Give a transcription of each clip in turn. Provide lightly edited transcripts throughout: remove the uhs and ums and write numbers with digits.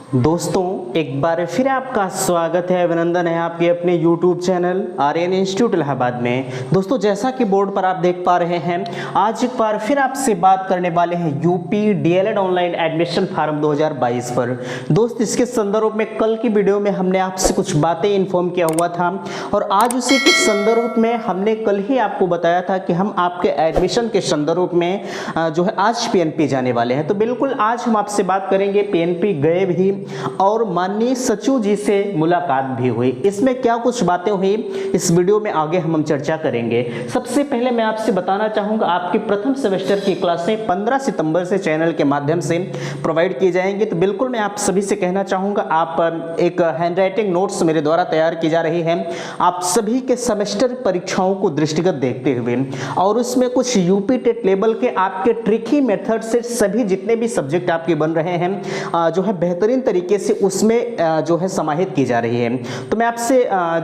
दोस्तों एक बार फिर आपका स्वागत है, अभिनंदन है आपके अपने YouTube channel Aryan institute Allahabad में। दोस्तों जैसा कि बोर्ड पर आप देख पा रहे हैं, आज एक बार फिर आपसे बात करने वाले हैं UP DElEd online admission form 2022 पर। दोस्त इसके संदर्भ में कल की वीडियो में हमने आपसे कुछ बातें इन्फॉर्म किया हुआ था और आज उसी के संदर्भ में हमने कल ही आपको बताया था कि हम आपके एडमिशन के संदर्भ में जो है आज पीएनपी जाने वाले हैं। तो बिल्कुल आज हम आपसे बात करेंगे, पीएनपी गए भी और माननीय सचिव जी से मुलाकात भी हुई। इसमें क्या कुछ बातें हुई इस वीडियो में आगे हम चर्चा करेंगे। सबसे पहले मैं आपसे बताना चाहूंगा, आपकी प्रथम सेमेस्टर की क्लासें 15 सितंबर से चैनल के माध्यम से प्रोवाइड की जाएंगी। तो बिल्कुल मैं आप सभी से कहना चाहूंगा, आप एक हैंडराइटिंग नोट्स मेरे द्वारा तैयार की जा रही है आप सभी के सेमेस्टर परीक्षाओं को दृष्टिगत देखते हुए, और उसमें कुछ यूपी टेट लेवल के आपके ट्रिकी मेथड से सभी जितने भी सब्जेक्ट आपके बन रहे हैं जो है बेहतरीन तरीके से उसमें जो है समाहित की जा रही है। तो मैं आपसे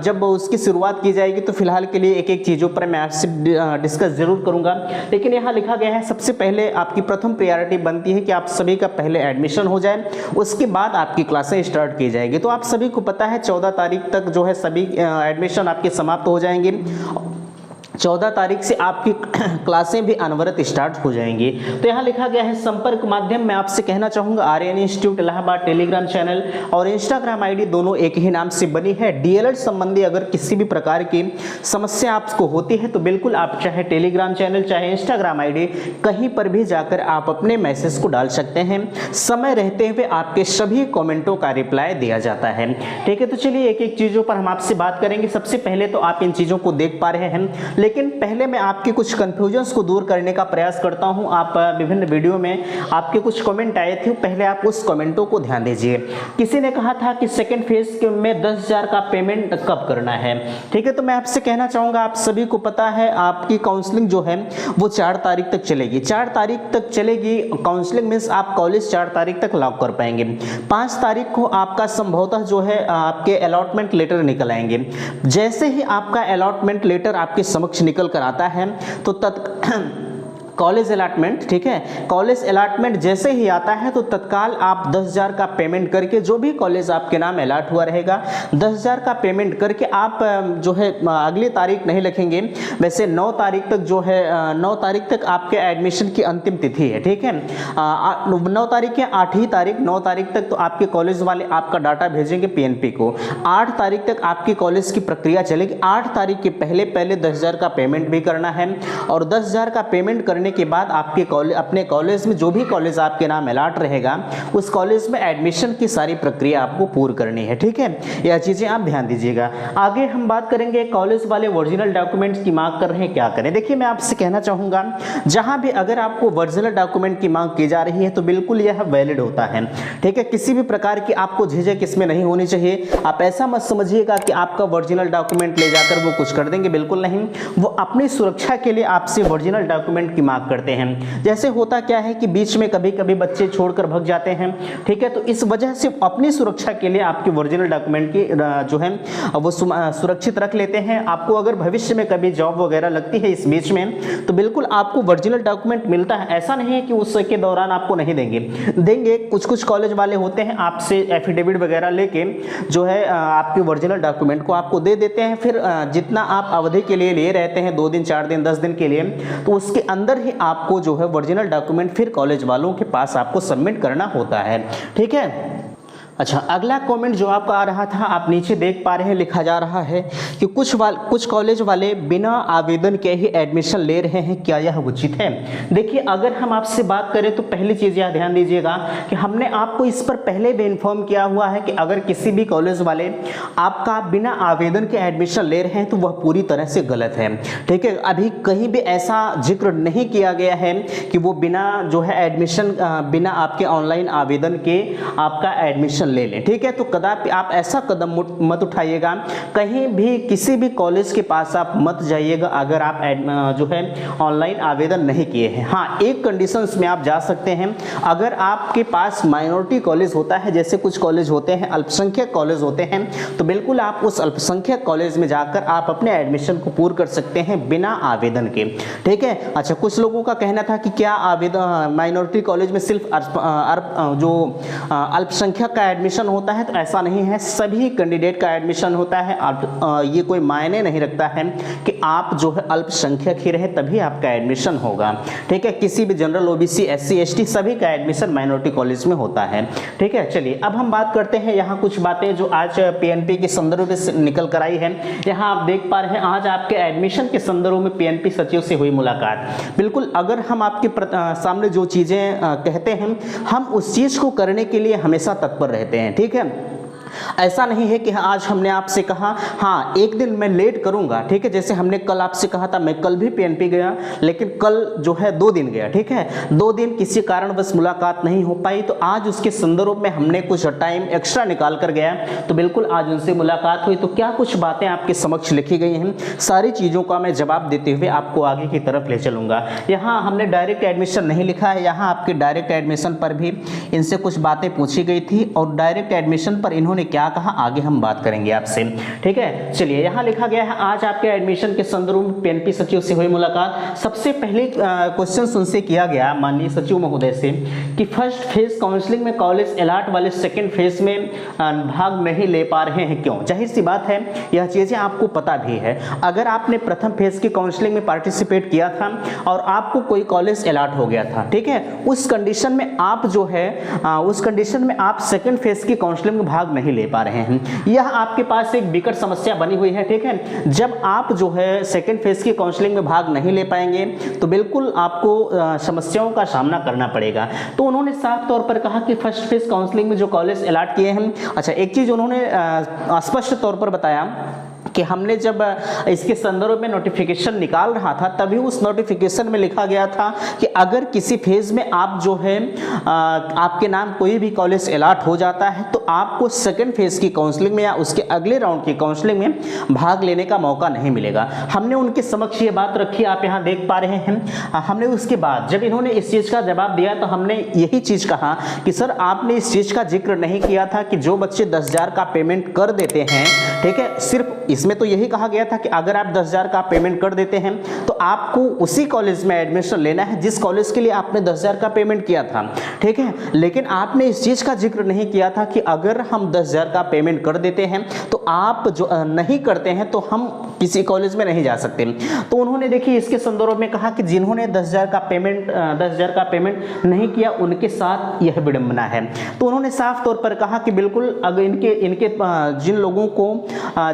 जब उसकी शुरुआत की जाएगी तो फिलहाल के लिए एक एक चीज़ों पर मैं आपसे डिस्कस जरूर करूंगा, लेकिन यहाँ लिखा गया है सबसे पहले आपकी प्रथम प्रायोरिटी बनती है कि आप सभी का पहले एडमिशन हो जाए, उसके बाद आपकी क्लासें स्टार्ट की जाएगी। तो आप सभी को पता है 14 तारीख तक जो है सभी एडमिशन आपके समाप्त हो जाएंगे। 14 तारीख से आपकी क्लासें भी अनवरत स्टार्ट हो जाएंगी। तो यहाँ लिखा गया है संपर्क माध्यम, मैं आपसे कहना चाहूँगा Aryan institute Allahabad Telegram channel और इंस्टाग्राम आईडी दोनों एक ही नाम से बनी है। डीएलएड संबंधी अगर किसी भी प्रकार की समस्या आपको होती है तो बिल्कुल आप चाहे टेलीग्राम चैनल चाहे इंस्टाग्राम आईडी कहीं पर भी जाकर आप अपने मैसेज को डाल सकते हैं। समय रहते हुए आपके सभी कॉमेंटों का रिप्लाई दिया जाता है। ठीक है, तो चलिए एक एक चीज़ों पर हम आपसे बात करेंगे। सबसे पहले तो आप इन चीज़ों को देख पा रहे हैं, लेकिन पहले मैं आपके कुछ कंफ्यूजन्स को दूर करने का प्रयास करता हूं। आप विभिन्न वीडियो में आपके कुछ कमेंट आए थे, पहले आप उस कमेंटों को ध्यान दीजिए। किसी ने कहा था कि सेकंड फेज में 10,000 का पेमेंट कब करना है। ठीक है, तो मैं आपसे कहना चाहूंगा, आप सभी को पता है आपकी काउंसलिंग जो है वो 4 तारीख तक चलेगी। 4 तारीख तक चलेगी काउंसलिंग, मीन्स आप कॉलेज 4 तारीख तक लॉक कर पाएंगे। 5 तारीख को आपका संभवतः जो है आपके अलॉटमेंट लेटर निकल आएंगे। जैसे ही आपका अलॉटमेंट लेटर आपके समक्ष निकल कर आता है तो कॉलेज अलॉटमेंट, ठीक है, कॉलेज अलॉटमेंट जैसे ही आता है तो तत्काल आप 10,000 का पेमेंट करके, जो भी कॉलेज आपके नाम अलॉट हुआ रहेगा 10,000 का पेमेंट करके आप जो है अगली तारीख नहीं लिखेंगे। वैसे 9 तारीख तक जो है 9 तारीख तक आपके एडमिशन की अंतिम तिथि है। ठीक है, 9 तारीख या 8 तारीख 9 तारीख तक तो आपके कॉलेज वाले आपका डाटा भेजेंगे पीएनपी को। 8 तारीख तक आपकी कॉलेज की प्रक्रिया चलेगी। 8 तारीख के पहले 10,000 का पेमेंट भी करना है और 10,000 का पेमेंट करने के बाद आपके अपने कॉलेज में, जो भी कॉलेज आपके नाम अलॉट रहेगा उस कॉलेज में एडमिशन की सारी प्रक्रिया आपको पूर्ण करनी है। ठीक है, यह चीजें आप ध्यान दीजिएगा। आगे हम बात करेंगे कॉलेज वाले ओरिजिनल डॉक्यूमेंट्स की मांग कर रहे हैं, क्या करें। देखिए मैं आपसे कहना चाहूंगा, जहां भी अगर आपको ओरिजिनल डॉक्यूमेंट की मांग की जा रही है तो बिल्कुल यह वैलिड होता है। ठीक है, किसी भी प्रकार की आपको झिझक इसमें नहीं होनी चाहिए। आप ऐसा मत समझिएगा कि आपका ओरिजिनल डॉक्यूमेंट ले जाकर वो कुछ कर देंगे, बिल्कुल नहीं। वो अपनी सुरक्षा के लिए आपसे ओरिजिनल डॉक्यूमेंट की मांग करते हैं। जैसे होता क्या है कि बीच में कभी कभी बच्चे छोड़कर भाग जाते हैं। ठीक है, तो इस वजह से अपनी सुरक्षा के लिए आपके ओरिजिनल डॉक्यूमेंट की जो है वो सुरक्षित रख लेते हैं। आपको अगर भविष्य में कभी जॉब वगैरह लगती है इस बीच में तो बिल्कुल आपको ओरिजिनल डॉक्यूमेंट मिलता है। ऐसा नहीं है कि उसके दौरान आपको नहीं देंगे। कुछ कॉलेज वाले होते हैं आपसे एफिडेविट वगैरह लेके जो है आपके ओरिजिनल डॉक्यूमेंट को आपको दे देते हैं। फिर जितना आप अवधि के लिए ले रहते हैं 2 दिन 4 दिन 10 दिन के लिए, तो उसके अंदर ही आपको जो है ओरिजिनल डॉक्यूमेंट फिर कॉलेज वालों के पास आपको सबमिट करना होता है। ठीक है, अच्छा, अगला कमेंट जो आपका आ रहा था आप नीचे देख पा रहे हैं, लिखा जा रहा है कि कुछ कॉलेज वाले बिना आवेदन के ही एडमिशन ले रहे हैं, क्या यह उचित है। देखिए अगर हम आपसे बात करें तो पहली चीज़ यह ध्यान दीजिएगा कि हमने आपको इस पर पहले भी इन्फॉर्म किया हुआ है कि अगर किसी भी कॉलेज वाले आपका बिना आवेदन के एडमिशन ले रहे हैं तो वह पूरी तरह से गलत है। ठीक है, अभी कहीं भी ऐसा जिक्र नहीं किया गया है कि वो बिना जो है एडमिशन बिना आपके ऑनलाइन आवेदन के आपका एडमिशन ले लें। ठीक है, तो कदापि आप ऐसा कदम मत उठाइएगा, कहीं भी किसी भी कॉलेज के पास आप मत जाइएगा अगर आप जो है ऑनलाइन आवेदन नहीं किए हैं। हाँ, एक कंडीशंस में आप जा सकते हैं, अगर आपके पास माइनॉरिटी कॉलेज होता है, जैसे कुछ कॉलेज होते हैं अल्पसंख्यक कॉलेज होते हैं, तो बिल्कुल आप उस अल्पसंख्यक कॉलेज में जाकर आप अपने एडमिशन को पूर्ण कर सकते हैं बिना आवेदन के। ठीक है, अच्छा, कुछ लोगों का कहना था कि क्या आवेदन माइनॉरिटी कॉलेज में सिर्फ जो अल्पसंख्यक का एडमिशन होता है, तो ऐसा नहीं है, सभी कैंडिडेट का एडमिशन होता है। आप ये कोई मायने नहीं रखता है कि आप जो है अल्पसंख्यक ही रहे तभी आपका एडमिशन होगा, ठीक है। किसी भी जनरल, ओबीसी, एससी, एसटी सभी का एडमिशन माइनॉरिटी कॉलेज में होता है, ठीक है। चलिए अब हम बात करते हैं यहाँ कुछ बातें जो आज पीएनपी के संदर्भ से निकल कर आई है। यहाँ आप देख पा रहे हैं आज आपके एडमिशन के संदर्भ में पीएनपी सचिव से हुई मुलाकात। बिल्कुल, अगर हम आपके सामने जो चीजें कहते हैं हम उस चीज को करने के लिए हमेशा तत्पर रहते हैं, ठीक है। ऐसा नहीं है कि आज हमने आपसे कहा हाँ एक दिन मैं लेट करूंगा, ठीक है। जैसे हमने कल आपसे कहा था, मैं कल भी पीएनपी गया लेकिन कल जो है 2 दिन गया, ठीक है। 2 दिन किसी कारणवश मुलाकात नहीं हो पाई, तो आज उसके संदर्भ में हमने कुछ टाइम एक्स्ट्रा निकाल कर गया, तो बिल्कुल आज उनसे मुलाकात हुई। तो क्या कुछ बातें आपके समक्ष लिखी गई हैं, सारी चीज़ों का मैं जवाब देते हुए आपको आगे की तरफ ले चलूँगा। यहाँ हमने डायरेक्ट एडमिशन नहीं लिखा है, यहाँ आपके डायरेक्ट एडमिशन पर भी इनसे कुछ बातें पूछी गई थी और डायरेक्ट एडमिशन पर इन्होंने क्या कहा आगे हम बात करेंगे आपसे, ठीक है। चलिए यहाँ लिखा गया है आज आपके एडमिशन के संदर्भ में पीएनपी सचिव से हुई मुलाकात। सबसे पहले क्वेश्चन उनसे किया गया माननीय सचिव महोदय से कि फर्स्ट फेज काउंसलिंग में कॉलेज अलॉट वाले सेकंड फेज में भाग नहीं ले पा रहे हैं, क्यों? जाहिर सी बात है यह चीजें आपको पता भी है। अगर आपने प्रथम फेज की काउंसलिंग में पार्टिसिपेट किया था और आपको कोई कॉलेज अलॉट हो गया था, ठीक है, उस कंडीशन में आप जो है उस कंडीशन में आप सेकंड फेज की काउंसलिंग में भाग नहीं ले पा रहे हैं। यह आपके पास एक विकट समस्या बनी हुई है, ठीक है। जब आप जो है सेकंड फेज की काउंसलिंग में भाग नहीं ले पाएंगे तो बिल्कुल आपको समस्याओं का सामना करना पड़ेगा। तो उन्होंने साफ तौर पर कहा कि फर्स्ट फेज काउंसलिंग में जो कॉलेज अलॉट किए हैं, अच्छा एक चीज उन्होंने स्पष्ट तौर पर बताया कि हमने जब इसके संदर्भ में नोटिफिकेशन निकाल रहा था तभी उस नोटिफिकेशन में लिखा गया था कि अगर किसी फेज में आप जो है आपके नाम कोई भी कॉलेज अलॉट हो जाता है तो आपको सेकंड फेज की काउंसलिंग में या उसके अगले राउंड की काउंसलिंग में भाग लेने का मौका नहीं मिलेगा। हमने उनके समक्ष ये बात रखी, आप यहाँ देख पा रहे हैं। हमने उसके बाद जब इन्होंने इस चीज़ का जवाब दिया तो हमने यही चीज़ कहा कि सर आपने इस चीज़ का जिक्र नहीं किया था कि जो बच्चे 10,000 का पेमेंट कर देते हैं, ठीक है, सिर्फ इसमें तो यही कहा गया था कि अगर आप 10,000 का पेमेंट कर देते हैं तो आपको उसी कॉलेज में एडमिशन लेना है जिस कॉलेज के लिए आपने 10,000 का पेमेंट किया था, ठीक है। लेकिन आपने इस चीज का जिक्र नहीं किया था कि अगर हम 10,000 का पेमेंट कर देते हैं तो आप जो नहीं करते हैं तो हम किसी कॉलेज में नहीं जा सकते। तो उन्होंने देखिए इसके संदर्भ में कहा कि जिन्होंने 10,000 का पेमेंट नहीं किया उनके साथ यह विडंबना है। तो उन्होंने साफ तौर पर कहा कि बिल्कुल अगर इनके जिन लोगों को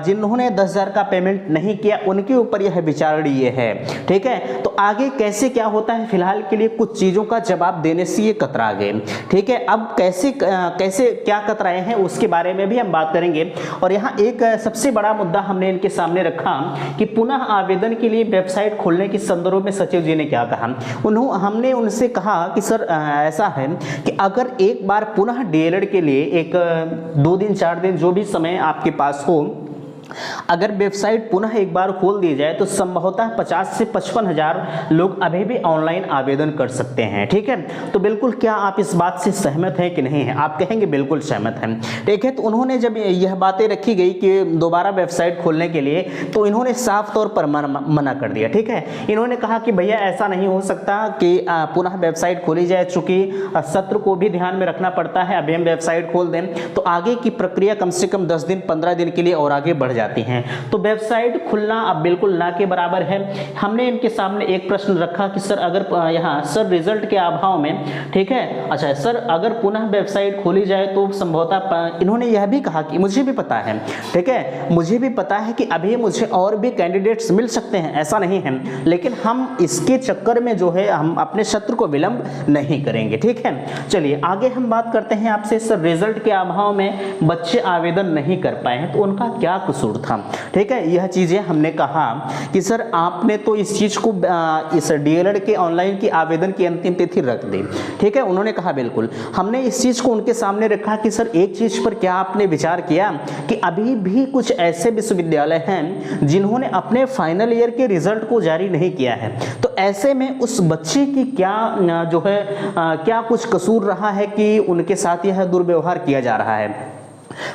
जिन्होंने 10,000 का पेमेंट नहीं किया उनके ऊपर यह विचारणीय है, ठीक है। तो आगे कैसे क्या होता है, फिलहाल के लिए कुछ चीजों का जवाब देने से ये कतरा गए, ठीक है। अब कैसे क्या कतराए हैं उसके बारे में भी हम बात करेंगे। और यहाँ एक सबसे बड़ा मुद्दा हमने इनके सामने रखा कि पुनः आवेदन के लिए वेबसाइट खोलने के संदर्भ में सचिव जी ने क्या कहा। हमने उनसे कहा कि सर ऐसा है कि अगर एक बार पुनः डीएलएड के लिए एक 2 दिन 4 दिन जो भी समय आपके पास हो, अगर वेबसाइट पुनः एक बार खोल दी जाए तो संभवतः 50 से 55 हजार लोग अभी भी ऑनलाइन आवेदन कर सकते हैं, ठीक है। तो बिल्कुल क्या आप इस बात से सहमत हैं कि नहीं है? आप कहेंगे बिल्कुल सहमत हैं, ठीक है। तो उन्होंने जब यह बातें रखी गई कि दोबारा वेबसाइट खोलने के लिए तो इन्होंने साफ तौर पर मना कर दिया, ठीक है। इन्होंने कहा कि भैया ऐसा नहीं हो सकता कि पुनः वेबसाइट खोली जाए, चूंकि सत्र को भी ध्यान में रखना पड़ता है। अभी हम वेबसाइट खोल दें तो आगे की प्रक्रिया कम से कम 10 दिन 15 दिन के लिए और आगे बढ़ जाती हैं। तो वेबसाइट खुलना अब बिल्कुल ना के बराबर है। हमने इनके सामने एक प्रश्न रखा कि सर अगर यहाँ सर रिजल्ट के अभाव में, ठीक है, अच्छा सर अगर पुनः वेबसाइट खोली जाए तो संभवतः इन्होंने यह भी कहा कि मुझे भी पता है, ठीक है, मुझे भी पता है कि अभी मुझे और भी कैंडिडेट्स मिल सकते हैं, ऐसा नहीं है, लेकिन हम इसके चक्कर में जो है हम अपने सत्र को विलंब नहीं करेंगे, ठीक है। चलिए आगे हम बात करते हैं आपसे। सर रिजल्ट के अभाव में बच्चे आवेदन नहीं कर पाए हैं तो उनका क्या कसूर था, ठीक है। यह चीजें हमने कहा कि सर आपने तो इस चीज को इस डीएलएड के ऑनलाइन की आवेदन की अंतिम तिथि रख दी, ठीक है। उन्होंने कहा बिल्कुल, हमने इस चीज को उनके सामने रखा कि सर एक चीज पर क्या आपने विचार किया कि अभी भी कुछ ऐसे विश्वविद्यालय हैं जिन्होंने अपने फाइनल ईयर के रिजल्ट को जारी नहीं किया है, तो ऐसे में उस बच्चे की क्या जो है क्या कुछ कसूर रहा है कि उनके साथ यह दुर्व्यवहार किया जा रहा है।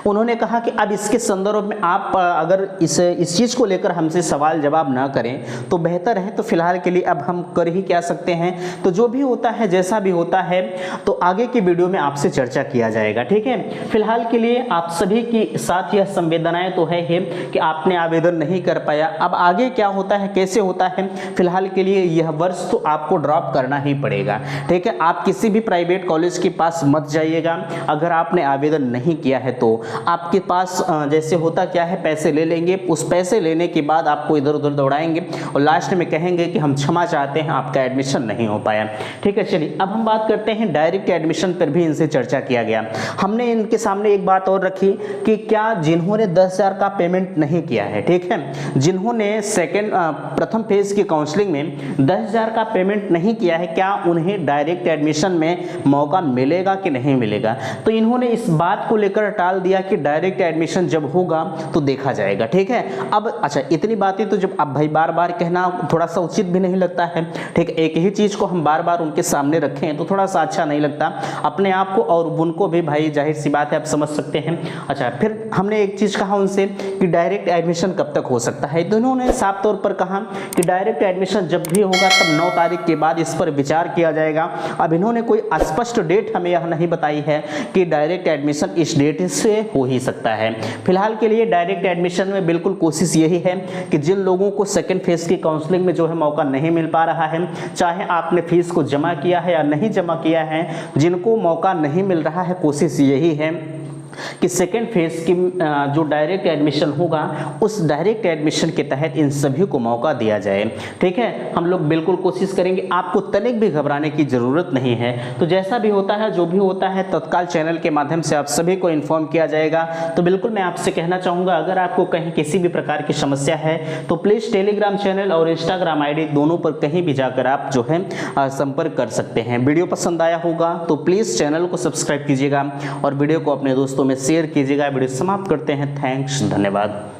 उन्होंने कहा कि अब इसके संदर्भ में आप अगर इस चीज़ को लेकर हमसे सवाल जवाब ना करें तो बेहतर है। तो फिलहाल के लिए अब हम कर ही क्या सकते हैं, तो जो भी होता है जैसा भी होता है तो आगे की वीडियो में आपसे चर्चा किया जाएगा, ठीक है। फिलहाल के लिए आप सभी के साथ यह संवेदनाएं तो है कि आपने आवेदन नहीं कर पाया, अब आगे क्या होता है कैसे होता है, फिलहाल के लिए यह वर्ष तो आपको ड्रॉप करना ही पड़ेगा, ठीक है। आप किसी भी प्राइवेट कॉलेज के पास मत जाइएगा अगर आपने आवेदन नहीं किया है तो आपके पास जैसे होता क्या है, पैसे ले लेंगे, उस पैसे लेने के बाद आपको इधर उधर दौड़ाएंगे और लास्ट में कहेंगे कि हम क्षमा चाहते हैं आपका एडमिशन नहीं हो पाया, ठीक है। चलिए अब हम बात करते हैं डायरेक्ट एडमिशन पर भी इनसे चर्चा किया गया। हमने इनके सामने एक बात और रखी कि क्या जिन्होंने 10,000 का पेमेंट नहीं किया है, ठीक है, जिन्होंने प्रथम फेज की काउंसलिंग में 10,000 का पेमेंट नहीं किया है, क्या उन्हें डायरेक्ट एडमिशन में मौका मिलेगा कि नहीं मिलेगा। तो इन्होंने इस बात को लेकर टाल दिया कि डायरेक्ट एडमिशन जब होगा तो देखा जाएगा, ठीक है। अब अच्छा इतनी बातें तो जब अब भाई बार बार कहना थोड़ा सा उचित भी नहीं लगता है, ठीक है। एक ही चीज को हम बार बार उनके सामने रखें तो थोड़ा सा अच्छा नहीं लगता अपने आप को और उनको भी, भाई जाहिर सी बात है आप समझ सकते हैं। अच्छा फिर हमने एक चीज कहा उनसे कि डायरेक्ट एडमिशन कब तक हो सकता है, तो इन्होंने साफ तौर पर कहा कि डायरेक्ट एडमिशन जब भी होगा तब 9 तारीख के बाद इस पर विचार किया जाएगा। अब इन्होंने कोई स्पष्ट डेट हमें यह नहीं बताई है कि डायरेक्ट एडमिशन इस डेट से हो ही सकता है। फिलहाल के लिए डायरेक्ट एडमिशन में बिल्कुल कोशिश यही है कि जिन लोगों को सेकंड फेज की काउंसलिंग में जो है मौका नहीं मिल पा रहा है, चाहे आपने फीस को जमा किया है या नहीं जमा किया है, जिनको मौका नहीं मिल रहा है कोशिश यही है कि सेकेंड फेज की जो डायरेक्ट एडमिशन होगा उस डायरेक्ट एडमिशन के तहत इन सभी को मौका दिया जाए, ठीक है। हम लोग बिल्कुल कोशिश करेंगे, आपको तनिक भी घबराने की ज़रूरत नहीं है। तो जैसा भी होता है जो भी होता है तत्काल चैनल के माध्यम से आप सभी को इन्फॉर्म किया जाएगा। तो बिल्कुल मैं आपसे कहना चाहूँगा अगर आपको कहीं किसी भी प्रकार की समस्या है तो प्लीज़ टेलीग्राम चैनल और इंस्टाग्राम ID दोनों पर कहीं भी जाकर आप जो है संपर्क कर सकते हैं। वीडियो पसंद आया होगा तो प्लीज़ चैनल को सब्सक्राइब कीजिएगा और वीडियो को अपने दोस्तों में शेयर कीजिएगा। वीडियो समाप्त करते हैं। थैंक्स, धन्यवाद।